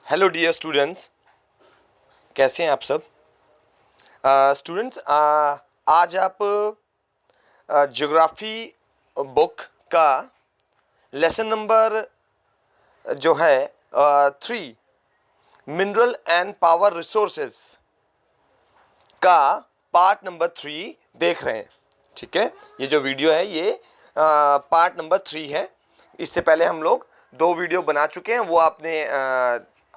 Hello dear students, कैसे हैं आप सब। स्टूडेंट्स, आज आप ज्योग्राफी बुक का लेसन नंबर जो है 3 मिनरल एंड पावर रिसोर्सेज का पार्ट नंबर 3 देख रहे हैं। ठीक है, ये जो वीडियो है ये पार्ट नंबर 3 है। इससे पहले हम लोग 2 वीडियो बना चुके हैं, वो आपने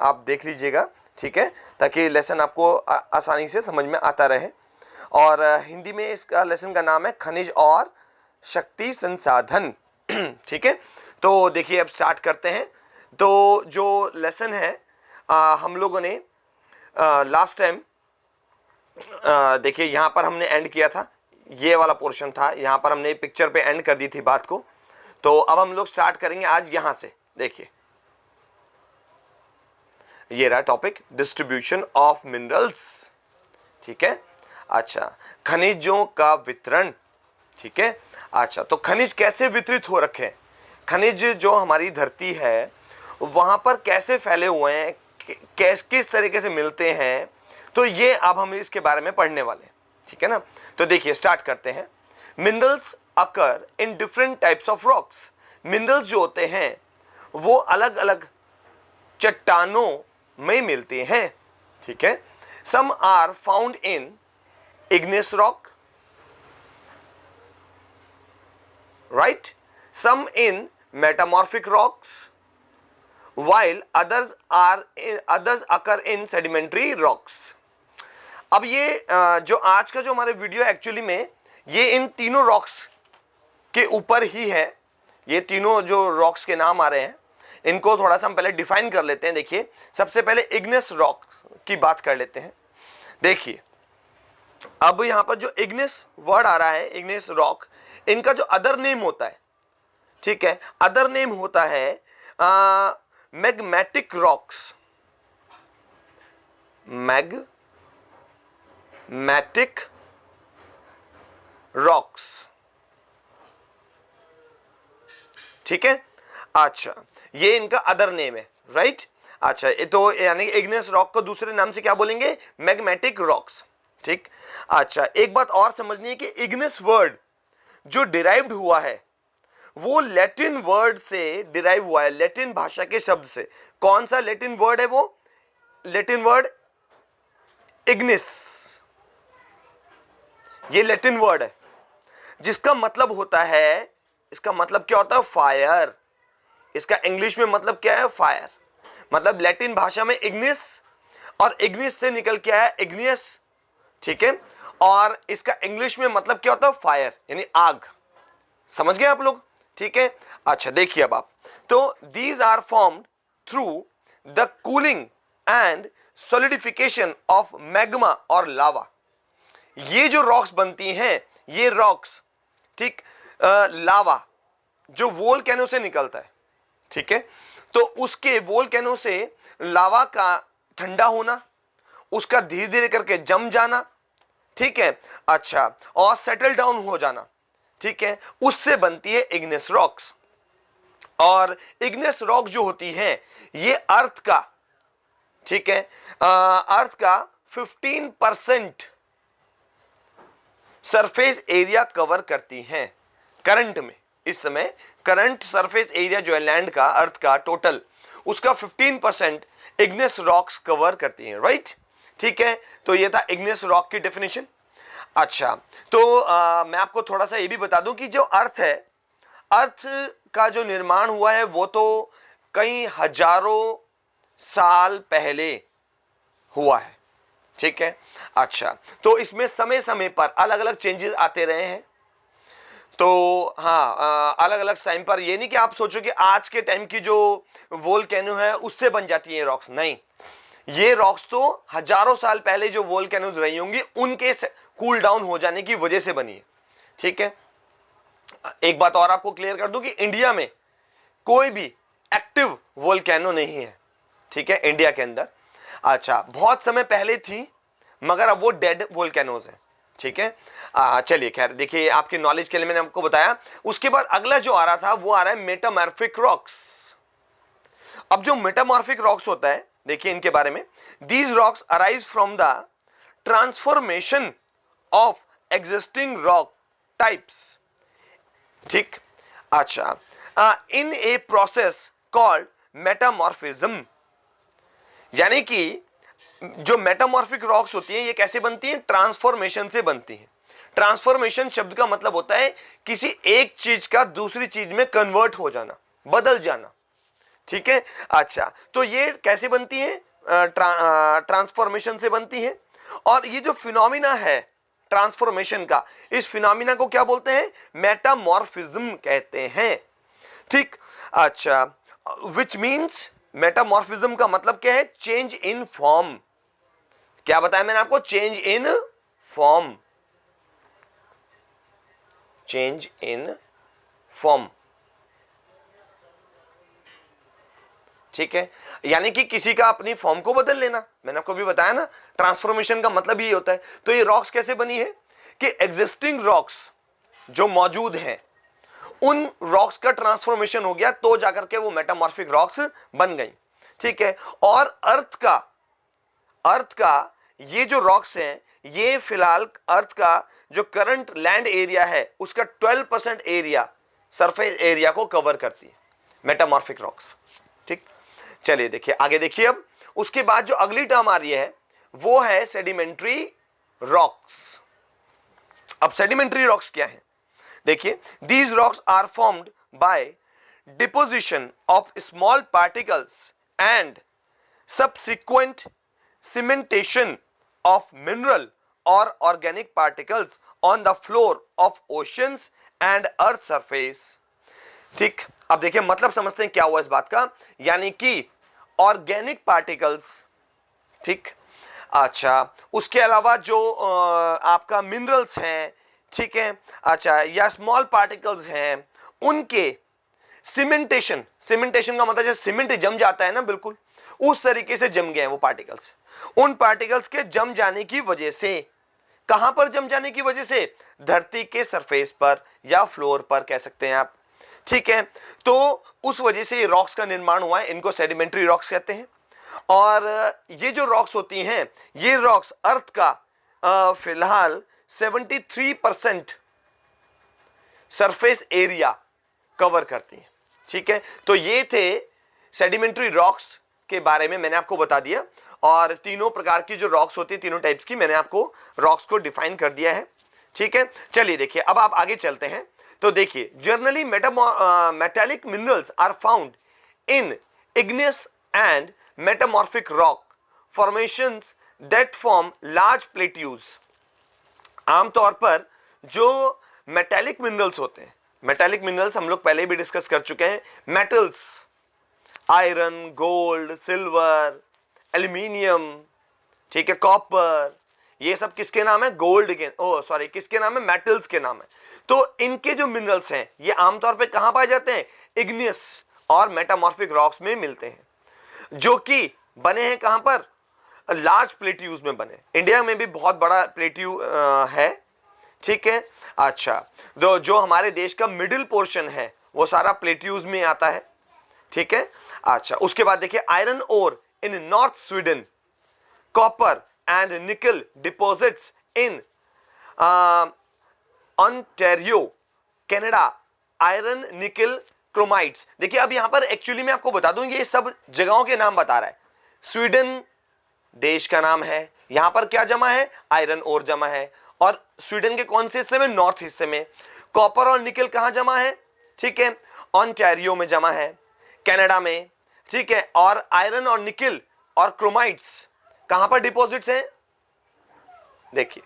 आप देख लीजिएगा। ठीक है, ताकि लेसन आपको आसानी से समझ में आता रहे। और हिंदी में इसका लेसन का नाम है खनिज और शक्ति संसाधन। ठीक है, तो देखिए अब स्टार्ट करते हैं। तो जो लेसन है हम लोगों ने लास्ट टाइम देखिए यहाँ पर हमने एंड किया था, ये वाला पोर्शन था, यहाँ पर हमने पिक्चर पे एंड कर दी थी बात को। तो अब हम लोग स्टार्ट करेंगे आज यहाँ से। देखिए ये रहा टॉपिक, डिस्ट्रीब्यूशन ऑफ मिनरल्स। ठीक है, अच्छा, खनिजों का वितरण। ठीक है, अच्छा, तो खनिज कैसे वितरित हो रखे हैं, खनिज जो हमारी धरती है वहां पर कैसे फैले हुए हैं, किस तरीके से मिलते हैं, तो ये अब हम इसके बारे में पढ़ने वाले हैं। ठीक है ना, तो देखिए स्टार्ट करते हैं। Minerals occur in different types of rocks. Minerals जो होते हैं वो अलग अलग चट्टानों में मिलते हैं। ठीक है, some are found in igneous rock, right, some in metamorphic rocks, while others occur in sedimentary rocks। अब ये जो आज का जो हमारे वीडियो एक्चुअली में ये इन तीनों रॉक्स के ऊपर ही है। ये तीनों जो रॉक्स के नाम आ रहे हैं इनको थोड़ा सा हम पहले डिफाइन कर लेते हैं। देखिए सबसे पहले इग्नियस रॉक की बात कर लेते हैं। देखिए अब यहाँ पर जो इग्नियस वर्ड आ रहा है, इग्नियस रॉक, इनका जो अदर नेम होता है, ठीक है, अदर नेम होता है मैग्मेटिक रॉक्स, मैग्मेटिक रॉक्स। ठीक है, अच्छा, ये इनका अदर नेम है, राइट। अच्छा, ये तो यानी इग्नियस रॉक को दूसरे नाम से क्या बोलेंगे, मैग्मेटिक रॉक्स। ठीक, अच्छा, एक बात और समझनी है कि इग्नियस वर्ड जो डिराइव्ड हुआ है वो लैटिन वर्ड से डिराइव हुआ है, लैटिन भाषा के शब्द से। कौन सा लैटिन वर्ड है वो, लैटिन वर्ड इग्निस। ये लैटिन वर्ड है जिसका मतलब होता है, इसका मतलब क्या होता है, फायर। इसका इंग्लिश में मतलब क्या है, फायर। मतलब लैटिन भाषा में इग्निस, और इग्निस से निकल के आया इग्नियस। ठीक है, और इसका इंग्लिश में मतलब क्या होता है, फायर, यानी आग। समझ गए आप लोग। ठीक है, अच्छा, देखिए अब आप, तो these are formed through the cooling and solidification of magma और लावा। ये जो रॉक्स बनती हैं, ये रॉक्स, ठीक, लावा जो वोल्केनो से निकलता है, ठीक है, तो उसके वोल्केनो से लावा का ठंडा होना, उसका धीरे धीरे करके जम जाना, ठीक है, अच्छा, और सेटल डाउन हो जाना, ठीक है, उससे बनती है इग्नियस रॉक्स। और इग्नियस रॉक जो होती हैं ये अर्थ का, ठीक है, अर्थ का 15% सरफेस एरिया कवर करती हैं करंट में। इस समय करंट सरफेस एरिया जो है लैंड का, अर्थ का टोटल, उसका 15% इग्नियस रॉक्स कवर करती हैं, राइट। ठीक है, तो ये था इग्नियस रॉक की डेफिनेशन। अच्छा, तो मैं आपको थोड़ा सा ये भी बता दूं कि जो अर्थ है, अर्थ का जो निर्माण हुआ है वो तो कई हजारों साल पहले हुआ है। ठीक है, अच्छा, तो इसमें समय समय पर अलग अलग चेंजेस आते रहे हैं। तो हाँ, अलग अलग टाइम पर, ये नहीं कि आप सोचो कि आज के टाइम की जो वोल्केनो है उससे बन जाती है रॉक्स, नहीं। ये रॉक्स तो हजारों साल पहले जो वोल्केनोज रही होंगी उनके कूल डाउन हो जाने की वजह से बनी है। ठीक है, एक बात और आपको क्लियर कर दूं कि इंडिया में कोई भी एक्टिव वोल्केनो नहीं है। ठीक है, इंडिया के अंदर, अच्छा, बहुत समय पहले थी मगर अब वो डेड वोल्केनोज हैं। ठीक है, चलिए, खैर, देखिए आपके नॉलेज के लिए मैंने आपको बताया। उसके बाद अगला जो आ रहा था वो आ रहा है मेटामॉर्फिक रॉक्स। अब जो मेटामॉर्फिक रॉक्स होता है देखिए इनके बारे में, these rocks arise from the transformation of existing rock types, ठीक। अच्छा, इन ए प्रोसेस कॉल्ड मेटामॉर्फिज्म, यानी कि जो मेटामॉर्फिक रॉक्स होती हैं ये कैसे बनती हैं, ट्रांसफॉर्मेशन से बनती हैं। ट्रांसफॉर्मेशन शब्द का मतलब होता है किसी एक चीज का दूसरी चीज में कन्वर्ट हो जाना, बदल जाना, ठीक है। अच्छा, तो ये कैसे बनती है, ट्रांसफॉर्मेशन से बनती है। और ये जो फिनोमिना है ट्रांसफॉर्मेशन का, इस फिनोमिना को क्या बोलते हैं, मेटामॉर्फिज्म कहते हैं, ठीक। अच्छा, विच मीन्स, मेटामॉर्फिज्म का मतलब क्या है, चेंज इन फॉर्म। क्या बताया मैंने आपको, change in form, change in form, ठीक है। यानी कि किसी का अपनी फॉर्म को बदल लेना, मैंने आपको भी बताया ना, ट्रांसफॉर्मेशन का मतलब ये होता है। तो ये रॉक्स कैसे बनी है कि एग्जिस्टिंग रॉक्स जो मौजूद हैं उन रॉक्स का ट्रांसफॉर्मेशन हो गया तो जाकर के वो मेटामॉर्फिक रॉक्स बन गई, ठीक है। और अर्थ का ये जो रॉक्स हैं ये फिलहाल अर्थ का जो करंट लैंड एरिया है उसका 12% एरिया, सरफेस एरिया को कवर करती है मेटामॉर्फिक रॉक्स, ठीक। चलिए देखिए आगे, देखिए अब उसके बाद जो अगली टर्म आ रही है वो है सेडिमेंट्री रॉक्स। अब सेडिमेंट्री रॉक्स क्या है, देखिए, these rocks are formed by deposition of small particles and subsequent cementation of mineral or organic particles on the floor of oceans and earth surface, ठीक। अब देखिए मतलब समझते हैं क्या हुआ इस बात का, यानी कि ऑर्गेनिक पार्टिकल्स, ठीक। अच्छा, उसके अलावा जो आपका मिनरल्स हैं, ठीक है, अच्छा, या स्मॉल पार्टिकल्स हैं, उनके सीमेंटेशन, सीमेंटेशन का मतलब जैसे सीमेंट जम जाता है ना, बिल्कुल उस तरीके से जम गए हैं वो पार्टिकल्स। उन पार्टिकल्स के जम जाने की वजह से, कहां पर जम जाने की वजह से, धरती के सरफेस पर या फ्लोर पर कह सकते हैं आप, ठीक है। तो उस वजह से ये रॉक्स का निर्माण हुआ है, इनको सेडिमेंट्री रॉक्स कहते हैं। और ये जो रॉक्स होती हैं ये रॉक्स अर्थ का फिलहाल 73% सरफेस एरिया कवर करती हैं, ठीक है। तो ये थे सेडिमेंट्री रॉक्स के बारे में, मैंने आपको बता दिया। और तीनों प्रकार की जो रॉक्स होती है, तीनों टाइप्स की, मैंने आपको रॉक्स को डिफाइन कर दिया है, ठीक है। चलिए देखिए अब आप आगे चलते हैं। तो देखिए, generally metallic minerals are found in igneous and metamorphic rock formations that form large plateaus. आमतौर पर जो मेटालिक मिनरल्स होते हैं, मेटालिक मिनरल्स हम लोग पहले भी डिस्कस कर चुके हैं, metals, iron, gold, silver, aluminium, ठीक है, कॉपर, ये सब किसके नाम है, गोल्ड के, किसके नाम है, मेटल्स के नाम है। तो इनके जो मिनरल्स हैं ये आमतौर पे कहां पाए जाते हैं, इग्नियस और मेटामॉर्फिक रॉक्स में मिलते हैं, जो कि बने हैं कहां पर, लार्ज प्लेट्यूज में बने। इंडिया में भी बहुत बड़ा प्लेट्यू है, ठीक है। अच्छा, जो हमारे देश का मिडिल पोर्शन है वो सारा प्लेट्यूज में आता है, ठीक है। अच्छा, उसके बाद देखिए, iron ore in north Sweden, copper and nickel deposits in Ontario Canada, iron nickel chromites. देखिए अब यहां पर एक्चुअली मैं आपको बता दूं ये सब जगहों के नाम बता रहा है। स्वीडन देश का नाम है, यहां पर क्या जमा है, आयरन ओर जमा है, और स्वीडन के कौन से हिस्से में, नॉर्थ हिस्से में। कॉपर और निकल कहां जमा है, ठीक है, ऑन्टेरियो में जमा है, कनाडा में, ठीक है। और आयरन और निकल और क्रोमाइट्स कहां पर डिपॉजिट्स हैं, देखिए,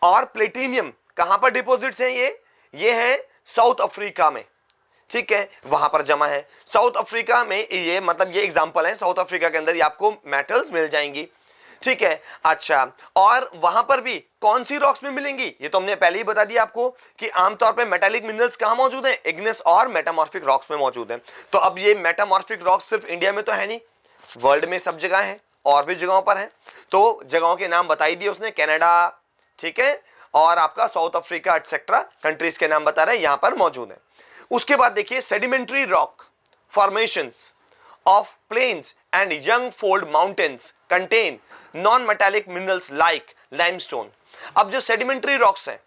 और प्लेटिनियम कहां पर डिपॉजिट्स हैं, ये है साउथ अफ्रीका में, ठीक है, वहां पर जमा है। साउथ अफ्रीका में ये मतलब ये एग्जांपल है, साउथ अफ्रीका के अंदर ये आपको मेटल्स मिल जाएंगी, ठीक है। अच्छा, और वहां पर भी कौन सी रॉक्स में मिलेंगी, ये तो हमने पहले ही बता दिया आपको कि आमतौर पे मेटालिक मिनरल्स कहां मौजूद हैं, इग्नियस और मेटामॉर्फिक रॉक्स में मौजूद हैं। तो अब ये मेटामॉर्फिक रॉक्स सिर्फ इंडिया में तो है नहीं, वर्ल्ड में सब जगह है, और भी जगहों पर है। तो जगहों के नाम बताई दिए उसने, कनाडा, ठीक है, और आपका साउथ अफ्रीका एटसेट्रा कंट्रीज के नाम बता रहे हैं, यहां पर मौजूद है। उसके बाद देखिए, sedimentary rock formations of plains and young fold mountains contain non-metallic minerals like limestone. अब जो सेडिमेंट्री रॉक्स हैं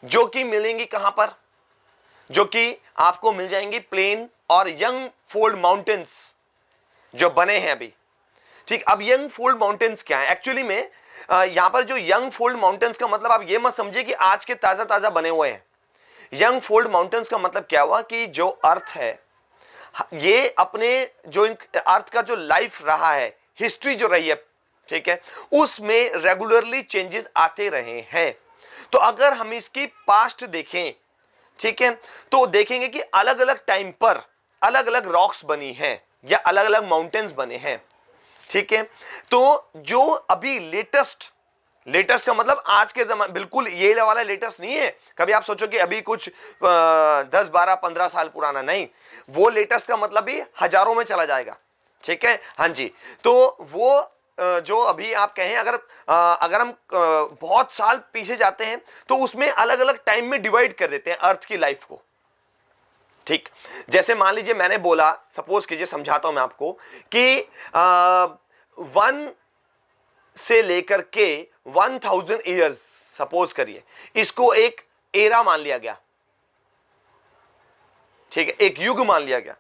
जो कि मिलेंगी कहां पर, जो कि आपको मिल जाएंगी प्लेन और यंग फोल्ड माउंटेन्स जो बने हैं अभी, ठीक। अब यंग फोल्ड माउंटेन्स क्या है एक्चुअली में, यहां पर जो यंग फोल्ड माउंटेन्स का मतलब आप ये मत समझिए कि आज के ताजा ताजा बने हुए हैं। यंग फोल्ड माउंटेन्स का मतलब क्या हुआ कि जो अर्थ है ये अपने जो अर्थ का जो लाइफ रहा है, हिस्ट्री जो रही है, ठीक है, उसमें रेगुलरली चेंजेस आते रहे हैं। तो अगर हम इसकी पास्ट देखें, ठीक है, तो देखेंगे कि अलग अलग टाइम पर अलग अलग रॉक्स बनी हैं या अलग अलग माउंटेन्स बने हैं, ठीक है। तो जो अभी लेटेस्ट का मतलब आज के जमाने, बिल्कुल ये वाला लेटेस्ट नहीं है, कभी आप सोचो कि अभी कुछ 10 12 15 साल पुराना नहीं, वो लेटेस्ट का मतलब भी हजारों में चला जाएगा, ठीक है। हाँ जी, तो वो जो अभी आप कहें, अगर हम बहुत साल पीछे जाते हैं तो उसमें अलग अलग टाइम में डिवाइड कर देते हैं अर्थ की लाइफ को, ठीक। जैसे मान लीजिए मैंने बोला, सपोज कीजिए, समझाता हूं मैं आपको कि 1 से लेकर के 1000 ईयर्स, सपोज करिए, इसको एक एरा मान लिया गया, ठीक है, एक युग मान लिया गया,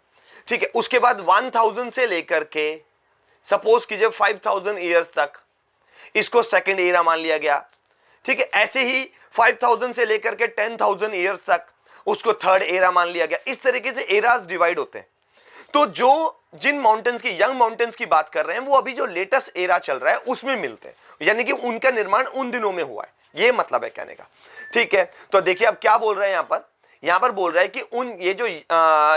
ठीक है। उसके बाद 1000 से लेकर के सपोज कीजिए 5000 ईयर्स तक इसको सेकंड एरा मान लिया गया, ठीक है। ऐसे ही 5000 से लेकर के 10,000 ईयर्स तक उसको थर्ड एरा मान लिया गया। इस तरीके से एरास डिवाइड होते हैं। तो जो जिन माउंटेन्स की, यंग माउंटेन्स की बात कर रहे हैं, वो अभी जो लेटेस्ट एरा चल रहा है उसमें मिलते हैं, यानी कि उनका निर्माण उन दिनों में हुआ है, ये मतलब है कहने का, ठीक है। तो देखिए अब क्या बोल रहे हैं यहां पर बोल रहा है कि ये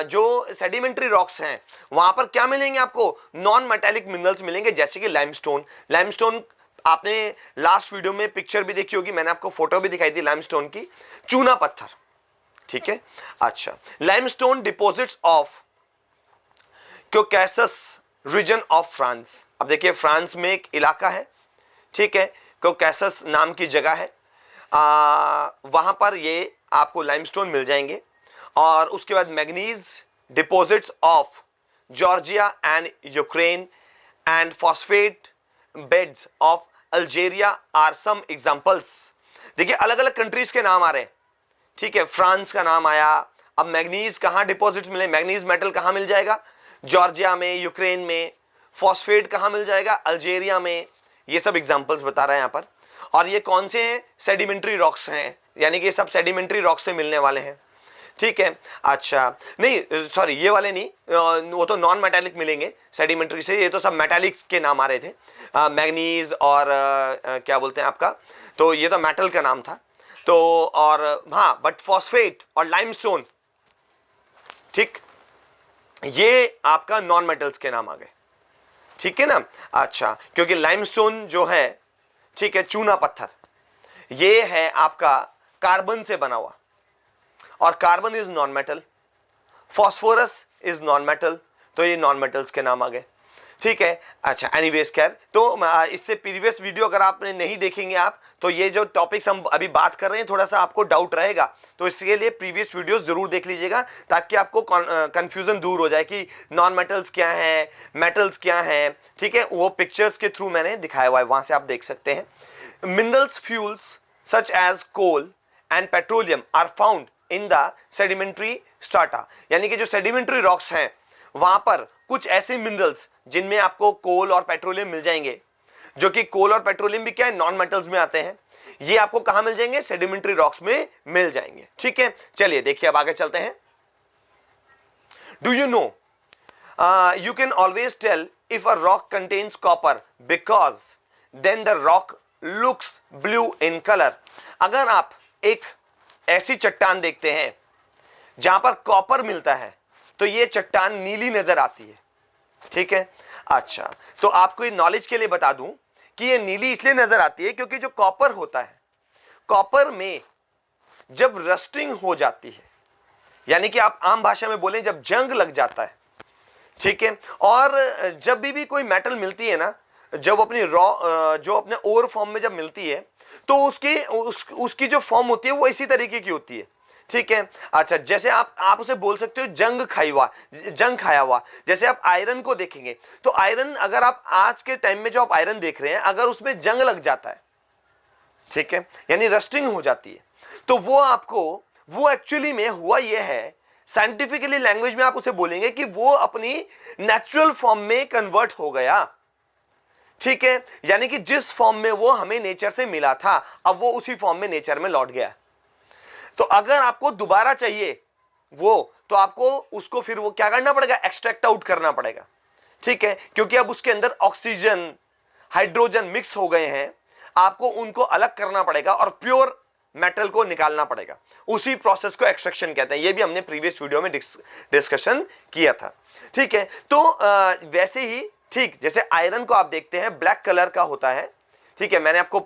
जो सेडिमेंट्री रॉक्स हैं वहां पर क्या मिलेंगे आपको, नॉन मेटालिक मिनरल्स मिलेंगे, जैसे कि लाइमस्टोन आपने लास्ट वीडियो में पिक्चर भी देखी होगी, मैंने आपको फोटो भी दिखाई थी लाइमस्टोन की, चूना पत्थर, ठीक है। अच्छा, limestone deposits of Caucasus region of France. अब देखिए फ्रांस में एक इलाका है, ठीक है, क्योकैसस नाम की जगह है, वहां पर ये आपको लाइमस्टोन मिल जाएंगे। और उसके बाद manganese deposits of Georgia and Ukraine and phosphate beds of Algeria are some examples. देखिए अलग अलग कंट्रीज के नाम आ रहे हैं, ठीक है। फ्रांस का नाम आया, अब मैग्नीज कहां डिपॉजिट्स मिले, मैग्नीज मेटल कहां मिल जाएगा, जॉर्जिया में, यूक्रेन में। फॉस्फेट कहां मिल जाएगा, अल्जेरिया में। ये सब एग्जांपल्स बता रहा है यहां पर। और ये कौन से हैं, सेडिमेंट्री रॉक्स हैं, यानी कि सब सेडिमेंट्री रॉक से मिलने वाले हैं, ठीक है। अच्छा नहीं सॉरी, ये वाले नहीं, वो तो नॉन मेटालिक मिलेंगे सेडिमेंट्री से, ये तो सब मेटालिक्स के नाम आ रहे थे, मैग्नीज और क्या बोलते हैं आपका, तो ये तो मेटल का नाम था। तो और हाँ, बट फॉस्फेट और लाइमस्टोन, ठीक, ये आपका नॉन मेटल्स के नाम आ गए, ठीक है ना। अच्छा, क्योंकि लाइमस्टोन जो है, ठीक है, चूना पत्थर, ये है आपका कार्बन से बना हुआ, और carbon is non metal, phosphorus is non metal, तो ये नॉन मेटल्स के नाम आ गए, ठीक है। अच्छा एनीवेज खैर, तो इससे प्रीवियस वीडियो अगर आपने नहीं देखेंगे आप, तो ये जो टॉपिक्स हम अभी बात कर रहे हैं थोड़ा सा आपको डाउट रहेगा, तो इसके लिए प्रीवियस वीडियोस जरूर देख लीजिएगा, ताकि आपको कंफ्यूजन दूर हो जाए कि नॉन मेटल्स क्या है, मेटल्स क्या है, ठीक है। वो पिक्चर्स के थ्रू मैंने दिखाया हुआ है, वहां से आप देख सकते हैं। Minerals fuels such as coal and petroleum are found in the sedimentary strata, यानी कि जो सेडिमेंट्री रॉक्स हैं वहां पर कुछ ऐसे मिनरल्स जिनमें आपको कोल और पेट्रोलियम मिल जाएंगे, जो कि कोल और पेट्रोलियम भी क्या है, नॉन मेटल्स में आते हैं। ये आपको कहां मिल जाएंगे, सेडिमेंट्री रॉक्स में मिल जाएंगे, ठीक है। चलिए देखिए अब आगे चलते हैं। Do you know you can always tell if a rock contains copper because then the rock looks blue in colour. अगर आप एक ऐसी चट्टान देखते हैं जहां पर कॉपर मिलता है तो ये चट्टान नीली नजर आती है, ठीक है। अच्छा, तो आपको ये नॉलेज के लिए बता दूं कि ये नीली इसलिए नजर आती है क्योंकि जो कॉपर होता है, कॉपर में जब रस्टिंग हो जाती है, यानी कि आप आम भाषा में बोलें जब जंग लग जाता है, ठीक है, और जब भी कोई मेटल मिलती है ना, जब अपनी जो अपने ओर फॉर्म में जब मिलती है, तो उसकी जो फॉर्म होती है वो इसी तरीके की होती है, ठीक है। अच्छा, जैसे आप उसे बोल सकते हो जंग खाया हुआ। जैसे आप आयरन को देखेंगे तो आयरन, अगर आप आज के टाइम में जो आप आयरन देख रहे हैं, अगर उसमें जंग लग जाता है, ठीक है, यानी रस्टिंग हो जाती है, तो वो एक्चुअली में हुआ ये है, साइंटिफिकली लैंग्वेज में आप उसे बोलेंगे कि वो अपनी नेचुरल फॉर्म में कन्वर्ट हो गया। ठीक है, यानी कि जिस फॉर्म में वो हमें नेचर से मिला था, अब वो उसी फॉर्म में नेचर में लौट गया। तो अगर आपको दोबारा चाहिए वो, तो आपको उसको फिर वो क्या करना पड़ेगा, एक्सट्रैक्ट आउट करना पड़ेगा। ठीक है, क्योंकि अब उसके अंदर ऑक्सीजन, हाइड्रोजन मिक्स हो गए हैं, आपको उनको अलग करना पड़ेगा और प्योर मेटल को निकालना पड़ेगा। उसी प्रोसेस को एक्सट्रैक्शन कहते हैं। ये भी हमने प्रीवियस वीडियो में डिस्कशन किया था। ठीक है, तो वैसे ही ठीक जैसे आयरन को आप देखते हैं ब्लैक कलर का होता है। ठीक है, मैंने आपको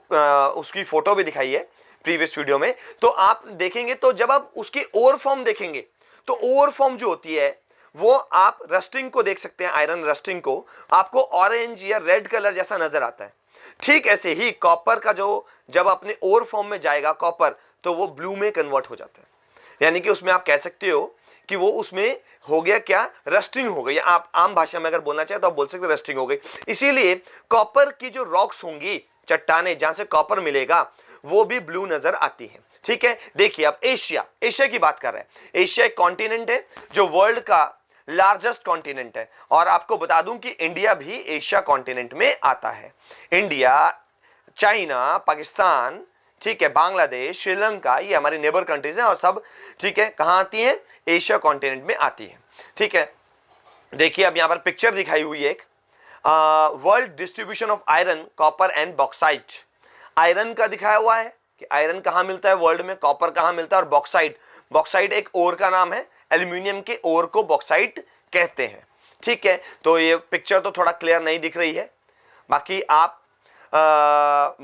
उसकी फोटो भी दिखाई है प्रीवियस वीडियो में। तो आप देखेंगे तो जब आप उसकी ओर फॉर्म देखेंगे तो ओर फॉर्म जो होती है वो आप रस्टिंग को देख सकते हैं, आयरन रस्टिंग को, आपको ऑरेंज या रेड कलर जैसा नजर आता है। ठीक ऐसे ही कॉपर का जो जब अपने ओर फॉर्म में जाएगा कॉपर, तो वो ब्लू में कन्वर्ट हो जाता है। यानी कि उसमें आप कह सकते हो कि वो उसमें हो गया क्या, रस्टिंग हो गई। आप आम भाषा में अगर बोलना चाहे तो आप बोल सकते हैं रस्टिंग हो गई। इसीलिए कॉपर की जो रॉक्स होंगी, चट्टाने जहां से कॉपर मिलेगा, वो भी ब्लू नजर आती है। ठीक है, देखिए अब एशिया की बात कर रहे हैं। एशिया एक कॉन्टिनेंट है जो वर्ल्ड का लार्जेस्ट कॉन्टिनेंट है, और आपको बता दूं कि इंडिया भी एशिया कॉन्टिनेंट में आता है। इंडिया, चाइना, पाकिस्तान, ठीक है, बांग्लादेश, श्रीलंका, ये हमारी नेबर कंट्रीज हैं, और सब ठीक है कहां आती हैं, एशिया कॉन्टिनेंट में आती है। ठीक है, देखिए अब यहां पर पिक्चर दिखाई हुई है एक, world distribution of iron, copper and bauxite. Iron का दिखाया हुआ है कि आयरन कहां मिलता है वर्ल्ड में, कॉपर कहां मिलता है, और बॉक्साइट एक ओर का नाम है। एल्यूमिनियम के ओर को बॉक्साइट कहते हैं। ठीक है, तो ये पिक्चर तो थोड़ा क्लियर नहीं दिख रही है, बाकी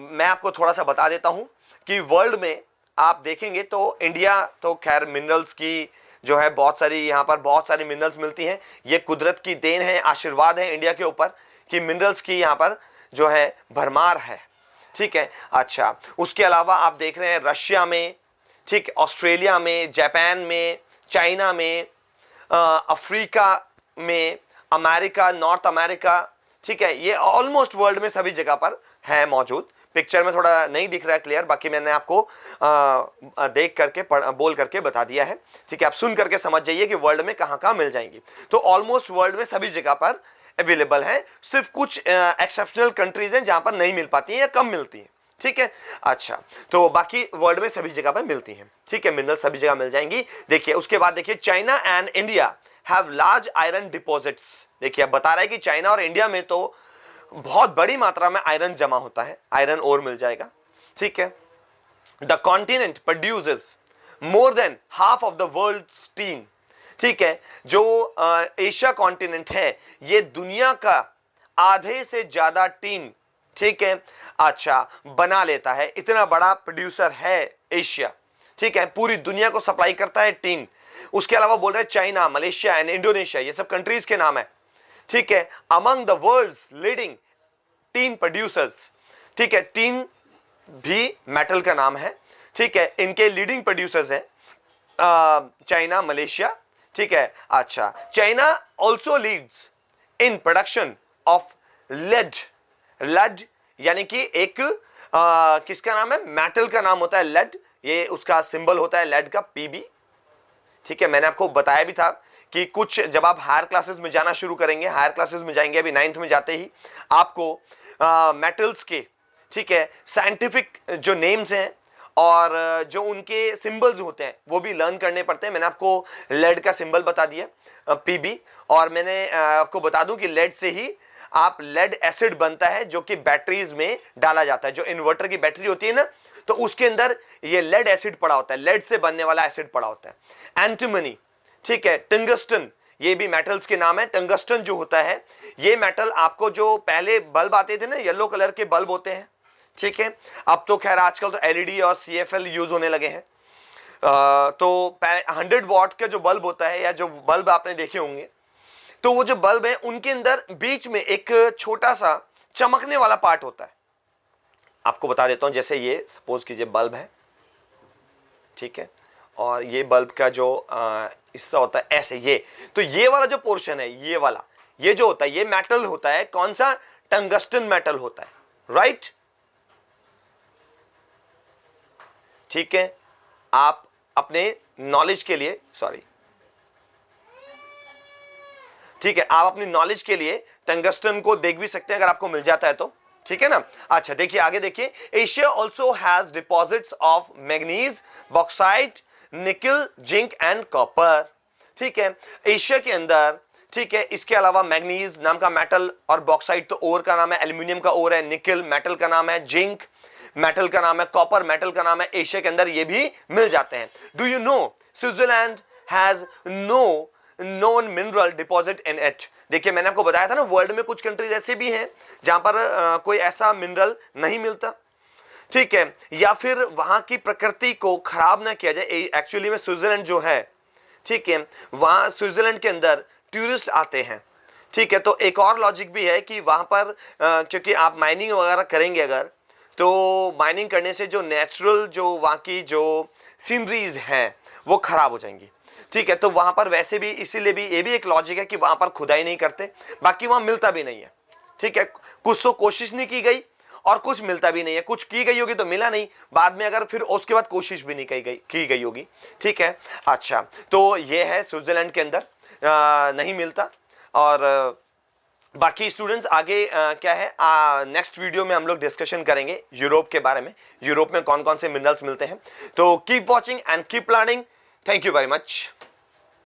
मैं आपको थोड़ा सा बता देता हूं कि वर्ल्ड में आप देखेंगे तो इंडिया तो खैर मिनरल्स की जो है बहुत सारी, यहाँ पर बहुत सारी मिनरल्स मिलती हैं। ये कुदरत की देन है, आशीर्वाद है इंडिया के ऊपर कि मिनरल्स की यहाँ पर जो है भरमार है। ठीक है, अच्छा उसके अलावा आप देख रहे हैं रशिया में, ठीक, ऑस्ट्रेलिया में, जापान में, चाइना में, अफ्रीका में, अमेरिका, नॉर्थ अमेरिका, ठीक है, ये ऑलमोस्ट वर्ल्ड में सभी जगह पर है मौजूद। पिक्चर में थोड़ा नहीं दिख रहा है क्लियर, बाकी मैंने आपको देख करके बोल करके बता दिया है। ठीक है, आप सुन करके समझ जाइए कि वर्ल्ड में कहां कहां मिल जाएंगी। तो ऑलमोस्ट वर्ल्ड में सभी जगह पर अवेलेबल है, सिर्फ कुछ एक्सेप्शनल कंट्रीज हैं जहां पर नहीं मिल पाती हैं या कम मिलती हैं। ठीक है, अच्छा तो बाकी वर्ल्ड में सभी जगह पर मिलती हैं। ठीक है, मिनरल सभी जगह मिल जाएंगी। देखिए उसके बाद देखिए China and India have large iron deposits. देखिए अब बता रहा है कि चाइना और इंडिया में तो बहुत बड़ी मात्रा में आयरन जमा होता है, आयरन ओर मिल जाएगा। ठीक है, the continent produces more than half of the world tin. ठीक है, जो एशिया कॉन्टिनेंट है ये दुनिया का आधे से ज्यादा टीन, ठीक है, अच्छा बना लेता है। इतना बड़ा प्रोड्यूसर है एशिया। ठीक है, पूरी दुनिया को सप्लाई करता है टीन। उसके अलावा बोल रहे हैं चाइना, मलेशिया एंड इंडोनेशिया, ये सब कंट्रीज के नाम है। ठीक है, among the world's leading tin producers. ठीक है, टीन भी मेटल का नाम है। ठीक है, इनके लीडिंग प्रोड्यूसर्स हैं चाइना, मलेशिया। ठीक है, अच्छा China also leads in production of lead यानी कि एक किसका नाम है, मेटल का नाम होता है लेड। ये उसका सिंबल होता है लेड का, पीबी। ठीक है, मैंने आपको बताया भी था कि कुछ जब आप हायर क्लासेस में जाना शुरू करेंगे, हायर क्लासेस में जाएंगे, अभी 9th में जाते ही आपको मेटल्स के, ठीक है, साइंटिफिक जो नेम्स हैं और जो उनके सिंबल्स होते हैं वो भी लर्न करने पड़ते हैं। मैंने आपको लेड का सिंबल बता दिया पीबी, और मैंने आपको बता दूं कि लेड से ही आप लेड एसिड बनता है जो कि बैटरीज में डाला जाता है। जो इन्वर्टर की बैटरी होती है ना, तो उसके अंदर ये लेड एसिड पड़ा होता है, लेड से बनने वाला एसिड पड़ा होता है। एंटीमनी, ठीक है, टंगस्टन, ये भी मेटल्स के नाम है। टंगस्टन जो होता है ये मेटल, आपको जो पहले बल्ब आते थे ना, येलो कलर के बल्ब होते हैं, ठीक है, अब तो खैर आजकल तो एलईडी और सीएफएल यूज होने लगे हैं। तो 100 वॉट का जो बल्ब होता है या जो बल्ब आपने देखे होंगे, तो वो जो बल्ब है उनके अंदर बीच में एक छोटा सा चमकने वाला पार्ट होता है। आपको बता देता हूं, जैसे ये सपोज कीजिए बल्ब है, ठीक है, और ये बल्ब का जो हिस्सा होता है ऐसे ये, तो ये वाला जो पोर्शन है, ये वाला, ये जो होता है ये मेटल होता है, कौन सा? टंगस्टन मेटल होता है, राइट? ठीक है, आप अपने नॉलेज के लिए, सॉरी, ठीक है, आप अपनी नॉलेज के लिए टंगस्टन को देख भी सकते हैं अगर आपको मिल जाता है तो, ठीक है ना। अच्छा देखिए आगे देखिए, Asia also has deposits of manganese, bauxite, निकल, जिंक एंड कॉपर। ठीक है, एशिया के अंदर, ठीक है, इसके अलावा मैग्नीज नाम का मेटल, और बॉक्साइट तो ओर का नाम है, एल्यूमिनियम का ओर है, निकल मेटल का नाम है, जिंक मेटल का नाम है, कॉपर मेटल का नाम है, एशिया के अंदर ये भी मिल जाते हैं। Do you know Switzerland has no non mineral deposit in it. देखिए मैंने आपको बताया था ना, वर्ल्ड में कुछ कंट्रीज ऐसे भी हैं जहां पर कोई ऐसा मिनरल नहीं मिलता, ठीक है, या फिर वहां की प्रकृति को खराब ना किया जाए। एक्चुअली में स्विट्जरलैंड जो है, ठीक है, वहां स्विट्जरलैंड के अंदर टूरिस्ट आते हैं, ठीक है, तो एक और लॉजिक भी है कि वहां पर क्योंकि आप माइनिंग वगैरह करेंगे अगर, तो माइनिंग करने से जो नेचुरल जो वहां की जो सीनरीज हैं वो खराब हो जाएंगी, ठीक है, तो वहां पर वैसे भी, इसीलिए भी ये भी एक लॉजिक है कि वहां पर खुदाई नहीं करते, बाकी वहां मिलता भी नहीं है, ठीक है, कुछ तो कोशिश नहीं की गई और कुछ मिलता भी नहीं है, कुछ की गई होगी तो मिला नहीं, बाद में अगर फिर उसके बाद कोशिश भी नहीं की गई होगी, ठीक है। अच्छा तो ये है स्विट्जरलैंड के अंदर नहीं मिलता। और बाकी स्टूडेंट्स आगे क्या है, नेक्स्ट वीडियो में हम लोग डिस्कशन करेंगे यूरोप के बारे में, यूरोप में कौन कौन से मिनरल्स मिलते हैं। तो keep watching and keep learning. Thank you very much.